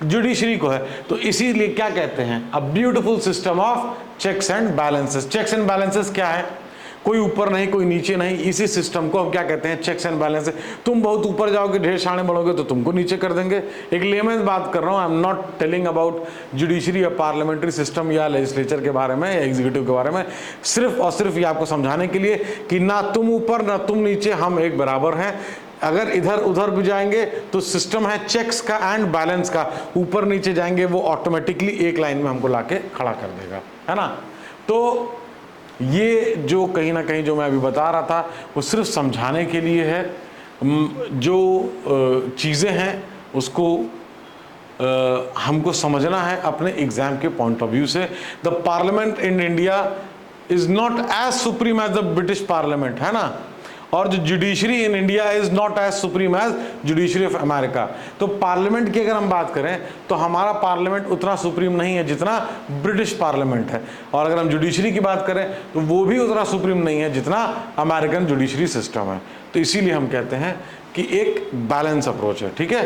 जुडिशरी को है। तो इसीलिए क्या कहते हैं, a beautiful system of checks and balances. Checks and balances क्या है, कोई ऊपर नहीं कोई नीचे नहीं, इसी सिस्टम को हम क्या कहते हैं, चेक्स एंड बैलेंसेस। तुम बहुत ऊपर जाओगे, ढेर सारे बढ़ोगे तो तुमको नीचे कर देंगे। एक लेमन बात कर रहा हूँ, I am not telling about judiciary या पार्लियामेंट्री सिस्टम या लेजिस्लेचर के बारे में या एग्जीक्यूटिव के बारे में, सिर्फ और सिर्फ ये आपको समझाने के लिए कि ना तुम ऊपर ना तुम नीचे, हम एक बराबर हैं। अगर इधर उधर भी जाएंगे तो सिस्टम है चेक्स का एंड बैलेंस का, ऊपर नीचे जाएंगे वो ऑटोमेटिकली एक लाइन में हमको लाके खड़ा कर देगा, है ना। तो ये जो कहीं ना कहीं जो मैं अभी बता रहा था वो सिर्फ समझाने के लिए है। जो चीज़ें हैं उसको हमको समझना है अपने एग्जाम के पॉइंट ऑफ व्यू से। The parliament in India is not as supreme as the British parliament, है ना, और जो judiciary in India is not as supreme as judiciary of America. तो पार्लियामेंट की अगर हम बात करें तो हमारा पार्लियामेंट उतना सुप्रीम नहीं है जितना ब्रिटिश पार्लियामेंट है, और अगर हम जुडिशरी की बात करें तो वो भी उतना सुप्रीम नहीं है जितना अमेरिकन जुडिशरी सिस्टम है। तो इसीलिए हम कहते हैं कि एक बैलेंस अप्रोच है, ठीक है।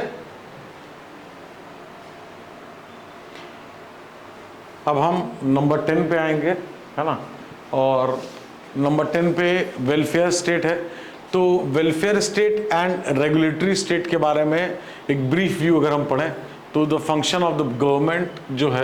अब हम नंबर 10 पे आएंगे, है ना, और नंबर 10 पे वेलफेयर स्टेट है। तो welfare state and regulatory state के बारे में एक ब्रीफ व्यू अगर हम पढ़ें तो the function of the government जो है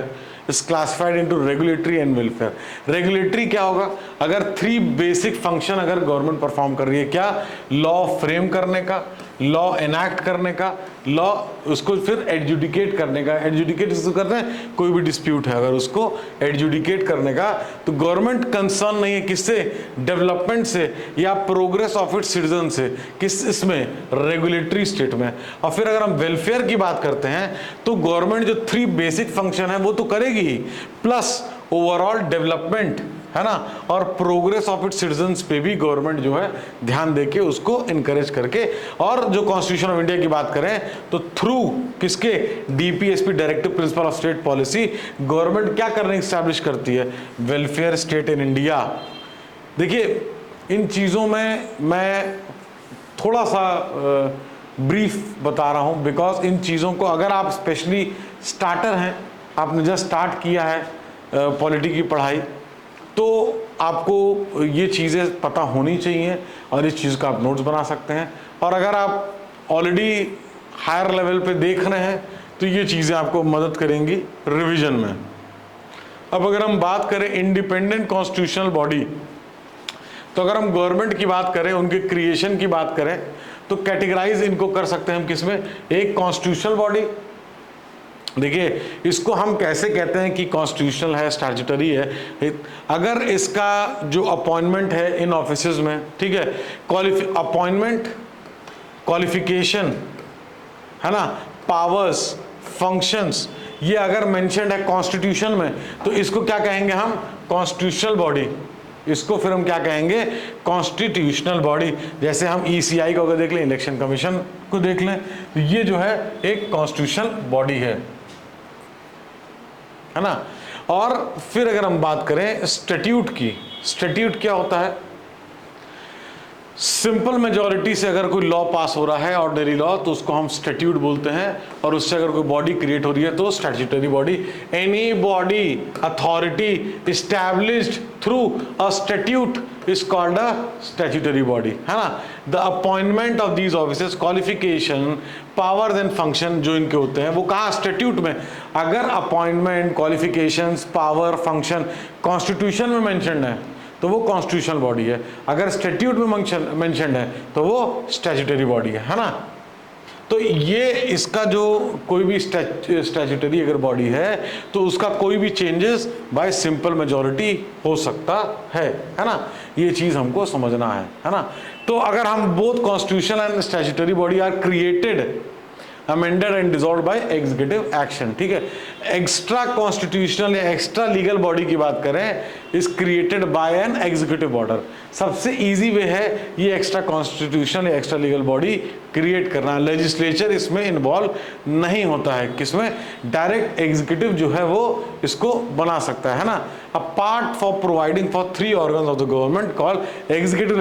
is classified into regulatory and welfare. Regulatory क्या होगा, अगर 3 बेसिक फंक्शन अगर गवर्नमेंट परफॉर्म कर रही है, क्या, लॉ फ्रेम करने का, लॉ एनैक्ट करने का, लॉ उसको फिर एडजुडिकेट करने का। एडजुडिकेट इसको करते हैं, कोई भी डिस्प्यूट है अगर उसको एडजुडिकेट करने का। तो गवर्नमेंट कंसर्न नहीं है किससे, डेवलपमेंट से या प्रोग्रेस ऑफ इट्स सिटीजन से, किस इसमें, रेगुलेटरी स्टेट में। और फिर अगर हम वेलफेयर की बात करते हैं तो गवर्नमेंट जो 3 बेसिक फंक्शन है वो तो करेगी ही, प्लस ओवरऑल डेवलपमेंट है ना, और प्रोग्रेस ऑफ इट्स सिटीजन्स पे भी गवर्नमेंट जो है ध्यान देके उसको इनकरेज करके, और जो कॉन्स्टिट्यूशन ऑफ इंडिया की बात करें तो थ्रू किसके, DPSP directive principle of state policy, government क्या करने एस्टैब्लिश करती है, वेलफेयर स्टेट इन इंडिया। देखिए इन चीज़ों में मैं थोड़ा सा ब्रीफ बता रहा हूँ, बिकॉज इन चीज़ों को अगर आप स्पेशली स्टार्टर हैं, आपने जस्ट स्टार्ट किया है पॉलिटी की पढ़ाई, तो आपको ये चीज़ें पता होनी चाहिए और इस चीज़ का आप नोट्स बना सकते हैं। और अगर आप ऑलरेडी हायर लेवल पे देख रहे हैं तो ये चीज़ें आपको मदद करेंगी रिवीजन में। अब अगर हम बात करें इंडिपेंडेंट कॉन्स्टिट्यूशनल बॉडी, तो अगर हम गवर्नमेंट की बात करें, उनके क्रिएशन की बात करें, तो कैटेगराइज इनको कर सकते हैं हम किसमें, एक कॉन्स्टिट्यूशनल बॉडी। देखिए इसको हम कैसे कहते हैं कि कॉन्स्टिट्यूशनल है, स्टैट्यूटरी है, अगर इसका जो अपॉइंटमेंट है इन ऑफिसेज में, ठीक है, अपॉइंटमेंट, क्वालिफिकेशन, है ना, पावर्स, फंक्शंस, ये अगर मेंशन्ड है कॉन्स्टिट्यूशन में तो इसको क्या कहेंगे हम, कॉन्स्टिट्यूशनल बॉडी। इसको फिर हम क्या कहेंगे, कॉन्स्टिट्यूशनल बॉडी। जैसे हम ईसीआई को अगर देख लें, इलेक्शन कमीशन को देख लें, तो ये जो है एक कॉन्स्टिट्यूशनल बॉडी है ना। और फिर अगर हम बात करें स्टैट्यूट की, स्टैट्यूट क्या होता है, सिंपल मेजॉरिटी से अगर कोई लॉ पास हो रहा है, ऑर्डिनरी लॉ, तो उसको हम स्टैट्यूट बोलते हैं, और उससे अगर कोई बॉडी क्रिएट हो रही है तो statutory body. Any body authority established through a statute is called a statutory body, है ना। The appointment of these offices, qualification, powers and function जो इनके होते हैं वो कहाँ, स्टैट्यूट में। अगर appointment, qualifications, power, function constitution में मेंशन्ड है तो वो कॉन्स्टिट्यूशनल बॉडी है, अगर स्टैट्यूट में मेंशन्ड है तो वो स्टैट्यूटरी बॉडी है ना। तो ये इसका जो कोई भी स्टैट्यूटरी अगर बॉडी है तो उसका कोई भी चेंजेस बाय सिंपल मेजॉरिटी हो सकता है ना। ये चीज़ हमको समझना है ना। तो अगर हम both constitution and statutory body are created, amended and dissolved by executive action, ठीक है। एक्स्ट्रा कॉन्स्टिट्यूशनल या एक्स्ट्रा लीगल बॉडी की बात करें, is created by an executive order. सबसे इजी वे है ये एक्स्ट्रा कॉन्स्टिट्यूशनल या एक्स्ट्रा लीगल बॉडी क्रिएट करना। लेजिस्लेचर इसमें इन्वॉल्व नहीं होता है, किसमें, डायरेक्ट एग्जीक्यूटिव जो है वो इसको बना सकता है ना। Apart for providing for 3 organs of the government called executive,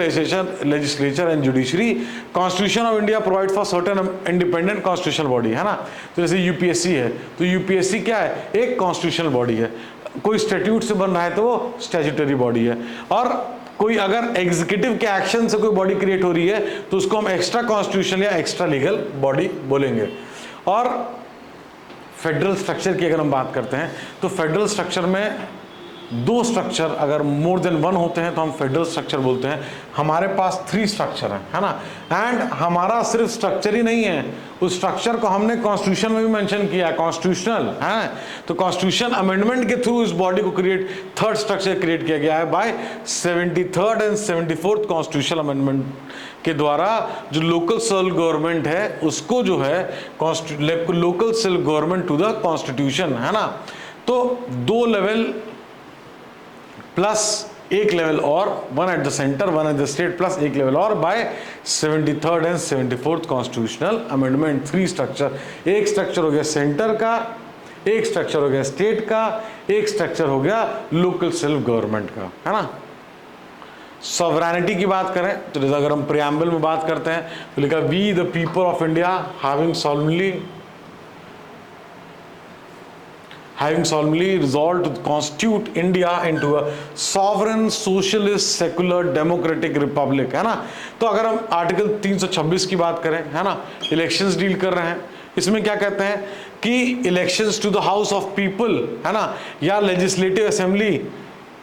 legislature and judiciary, constitution of India provide for certain independent constitutional body, है ना। तो जैसे यूपीएससी है, तो यूपीएससी क्या है, एक कॉन्स्टिट्यूशनल बॉडी है। कोई स्टैट्यूट से बन रहा है तो वो स्टैट्यूटरी बॉडी है। और कोई अगर एग्जीक्यूटिव के एक्शन से कोई बॉडी क्रिएट हो रही है तो उसको हम एक्स्ट्रा कॉन्स्टिट्यूशन या एक्स्ट्रा लीगल बॉडी बोलेंगे। और फेडरल स्ट्रक्चर की अगर हम बात करते हैं तो फेडरल स्ट्रक्चर में 2 स्ट्रक्चर अगर मोर देन 1 होते हैं तो हम फेडरल स्ट्रक्चर बोलते हैं। हमारे पास 3 स्ट्रक्चर है ना। एंड हमारा सिर्फ स्ट्रक्चर ही नहीं है, उस स्ट्रक्चर को हमने कॉन्स्टिट्यूशन में भी मेंशन किया, कॉन्स्टिट्यूशनल है। तो कॉन्स्टिट्यूशन अमेंडमेंट के थ्रू इस बॉडी को क्रिएट, 3rd स्ट्रक्चर क्रिएट किया गया है bye 73rd and 74th constitution amendment के द्वारा। जो लोकल सेल्फ गवर्नमेंट है उसको जो है local self government to the constitution, है ना। तो 2 लेवल प्लस 1 लेवल और, 1 at the centre 1 at the state plus 1 level और by 73rd and 74th constitutional amendment. 3 structure, एक स्ट्रक्चर हो गया सेंटर का, एक स्ट्रक्चर हो गया स्टेट का, एक स्ट्रक्चर हो गया लोकल सेल्फ गवर्नमेंट का, है ना। सॉवरेनिटी की बात करें तो अगर हम प्रियम्बल में बात करते हैं तो लिखा we the people of India having solemnly resolved to constitute India into a sovereign, socialist, secular, democratic republic, है ना। तो अगर हम आर्टिकल 326 की बात करें, है ना, इलेक्शंस डील कर रहे हैं, इसमें क्या कहते हैं कि elections to the house of people, है ना, या legislative assembly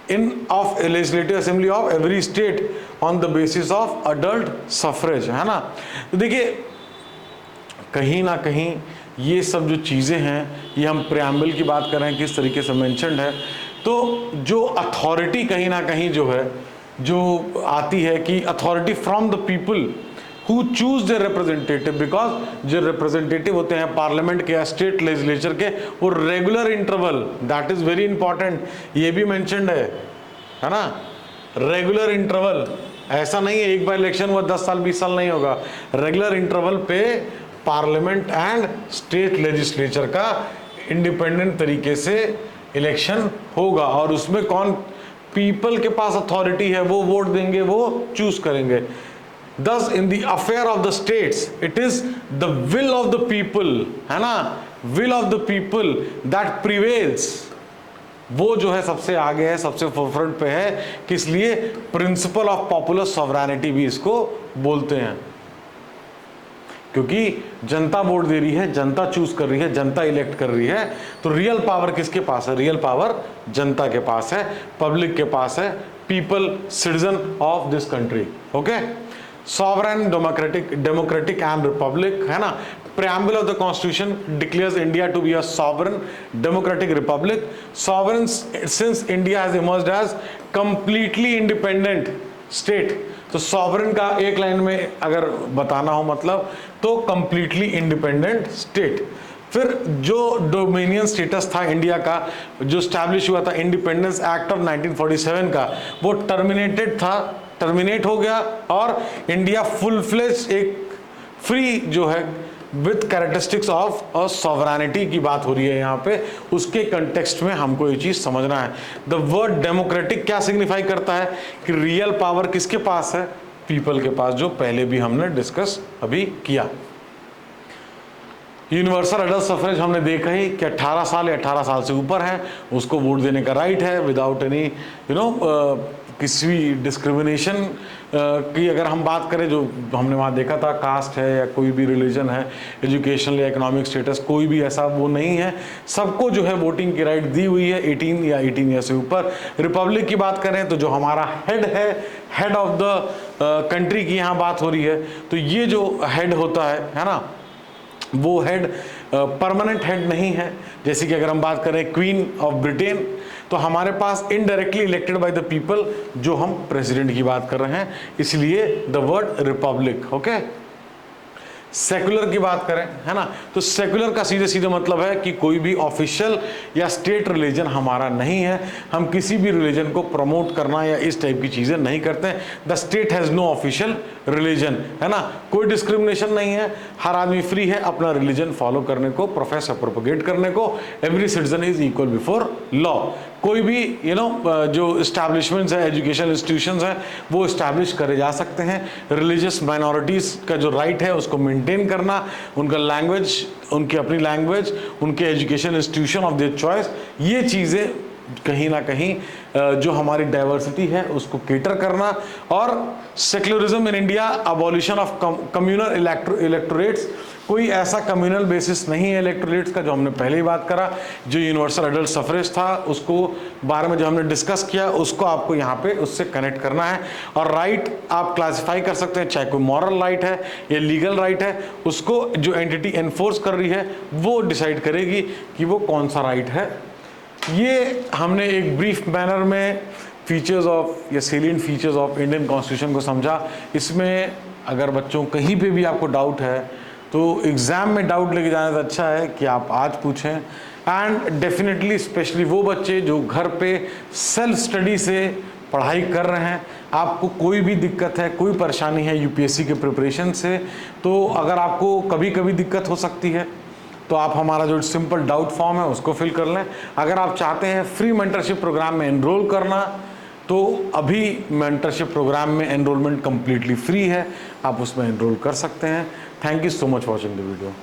legislative assembly of every state on the basis of adult suffrage, है ना। तो देखिए कहीं ना कहीं ये सब जो चीज़ें हैं, ये हम प्रियम्बल की बात कर रहे हैं किस तरीके से मेंशन्ड है। तो जो अथॉरिटी कहीं ना कहीं जो है जो आती है कि authority from the people who choose their representative, because जो रिप्रेजेंटेटिव होते हैं पार्लियामेंट के या स्टेट लेजिस्लेचर के, वो regular interval, that is very important, ये भी मेंशन्ड है है ना, रेगुलर इंटरवल, ऐसा नहीं है एक बार इलेक्शन हुआ 10 साल 20 साल नहीं होगा, रेगुलर इंटरवल पे पार्लियामेंट एंड स्टेट लेजिस्लेचर का इंडिपेंडेंट तरीके से इलेक्शन होगा, और उसमें कौन पीपल के पास अथॉरिटी है वो वोट देंगे, वो चूज करेंगे। Thus in the affair of the states it is the will of the people, है ना, will of the people that prevails, वो जो है सबसे आगे है, सबसे फोरफ्रंट पे है। किस लिए? प्रिंसिपल ऑफ पॉपुलर सॉवरेनिटी भी इसको बोलते हैं, क्योंकि जनता वोट दे रही है, जनता चूज कर रही है, जनता इलेक्ट कर रही है, तो रियल पावर किसके पास है? रियल पावर जनता के पास है, पब्लिक के पास है, people, citizen of this country. Okay, sovereign, democratic and Republic, है ना। preamble of the constitution declares India to be a sovereign democratic republic. Sovereign since India has emerged as completely independent state. तो सॉवरेन का एक लाइन में अगर बताना हो मतलब तो कंप्लीटली इंडिपेंडेंट स्टेट। फिर जो डोमिनियन स्टेटस था इंडिया का, जो स्टैब्लिश हुआ था इंडिपेंडेंस एक्ट ऑफ 1947 का, वो टर्मिनेट हो गया और इंडिया फुल फ्लेज एक फ्री जो है with characteristics of a sovereignty की बात हो रही है यहाँ पे, उसके कंटेक्स्ट में हमको ये चीज समझना है। द वर्ड डेमोक्रेटिक क्या सिग्निफाई करता है कि रियल पावर किसके पास है? पीपल के पास, जो पहले भी हमने डिस्कस अभी किया। यूनिवर्सल एडल्ट सफरेज हमने देखा ही कि 18 साल या 18 साल से ऊपर है उसको वोट देने का राइट है विदाउट एनी किसी भी डिस्क्रिमिनेशन की। अगर हम बात करें, जो हमने वहाँ देखा था, कास्ट है या कोई भी रिलीजन है, एजुकेशनल या इकोनॉमिक स्टेटस, कोई भी ऐसा वो नहीं है, सबको जो है वोटिंग की राइट दी हुई है 18 या 18 ईयर से ऊपर। रिपब्लिक की बात करें तो जो हमारा हेड है, हेड ऑफ द कंट्री की यहाँ बात हो रही है, तो ये जो हेड होता है ना, वो हेड परमानेंट हेड नहीं है। जैसे कि अगर हम बात करें क्वीन ऑफ ब्रिटेन, तो हमारे पास indirectly elected by the people, जो हम प्रेसिडेंट की बात कर रहे हैं, इसलिए the word republic. Okay, secular की बात करें, है ना, तो सेक्युलर का सीधे सीधे मतलब है कि कोई भी ऑफिशियल या स्टेट रिलीजन हमारा नहीं है, हम किसी भी रिलीजन को प्रमोट करना या इस टाइप की चीजें नहीं करते हैं। The state has no official religion, है ना, कोई डिस्क्रिमिनेशन नहीं है, हर आदमी फ्री है अपना रिलीजन फॉलो करने को, प्रोफेस और प्रोपोगेट करने को। Every citizen is equal before law. कोई भी जो इस्टेब्लिशमेंट्स है, एजुकेशन इंस्टीट्यूशंस हैं, वो इस्टेब्लिश करे जा सकते हैं। रिलीजियस माइनॉरिटीज़ का जो राइट है उसको मेंटेन करना, उनका लैंग्वेज, उनकी अपनी लैंग्वेज, उनके education institution of their choice, ये चीज़ें कहीं ना कहीं जो हमारी डाइवर्सिटी है उसको केटर करना। और secularism in India, abolition of communal electorates, कोई ऐसा कम्युनल बेसिस नहीं है इलेक्टोरेट्स का, जो हमने पहले ही बात करा। जो यूनिवर्सल एडल्ट सफरेज था उसको बारे में जो हमने डिस्कस किया, उसको आपको यहाँ पे उससे कनेक्ट करना है। और राइट आप क्लासिफाई कर सकते हैं, चाहे कोई मॉरल राइट है या लीगल राइट है, उसको जो एंटिटी एनफोर्स कर रही है वो डिसाइड करेगी कि वो कौन सा राइट है। ये हमने एक ब्रीफ मैनर में फीचर्स ऑफ या salient features of Indian constitution को समझा। इसमें अगर बच्चों कहीं पे भी आपको डाउट है तो एग्ज़ाम में डाउट लेके जाने से अच्छा है कि आप आज पूछें। एंड डेफिनेटली स्पेशली वो बच्चे जो घर पे सेल्फ स्टडी से पढ़ाई कर रहे हैं, आपको कोई भी दिक्कत है, कोई परेशानी है यूपीएससी के प्रिपरेशन से, तो अगर आपको कभी कभी दिक्कत हो सकती है तो आप हमारा जो सिंपल डाउट फॉर्म है उसको फिल कर लें। अगर आप चाहते हैं फ्री मेंटरशिप प्रोग्राम में एनरोल करना, तो अभी मेंटरशिप प्रोग्राम में एनरोलमेंट कम्प्लीटली फ्री है, आप उसमें एनरोल कर सकते हैं। Thank you so much watching the video.